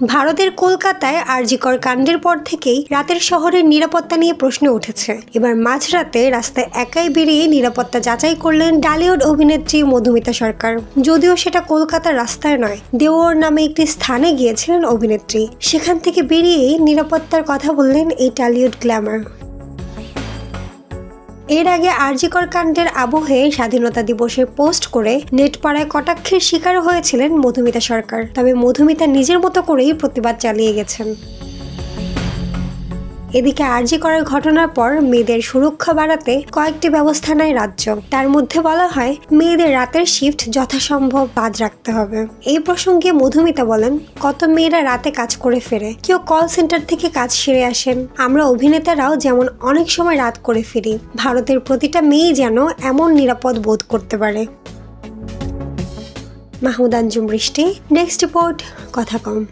ভারতের কলকাতায় আরজিকর কাণ্ডের পর থেকেই রাতের শহরের নিরাপত্তা নিয়ে প্রশ্ন উঠেছে। এবার মাঝরাতে রাস্তায় একাই বেরিয়ে নিরাপত্তা যাচাই করলেন টলিউড অভিনেত্রী মধুমিতা সরকার। যদিও সেটা কলকাতার রাস্তায় নয়, দেওয়র নামে একটি স্থানে গিয়েছিলেন অভিনেত্রী। সেখান থেকে বেরিয়েই নিরাপত্তার কথা বললেন এই টলিউড গ্ল্যামার। এর আগে আরজিকর কাণ্ডের আবহে স্বাধীনতা দিবসের পোস্ট করে নেটপাড়ায় কটাক্ষের শিকার হয়েছিলেন মধুমিতা সরকার। তবে মধুমিতা নিজের মতো করেই প্রতিবাদ চালিয়ে গেছেন। এদিকে আরজিকরের ঘটনার পর মেয়েদের সুরক্ষা বাড়াতে কয়েকটি ব্যবস্থা নেয় রাজ্য। তার মধ্যে বলা হয় মেয়েদের রাতের শিফট যথাসম্ভব বাদ রাখতে হবে। এই প্রসঙ্গে মধুমিতা বলেন, কত মেয়েরা রাতে কাজ করে ফেরে, কেউ কল সেন্টার থেকে কাজ সেরে আসেন। আমরা অভিনেতারাও যেমন অনেক সময় রাত করে ফিরি। ভারতের প্রতিটা মেয়ে যেন এমন নিরাপদ বোধ করতে পারে। মাহমুদ আঞ্জুম বৃষ্টি, নেক্সট রিপোর্ট, কথা কম।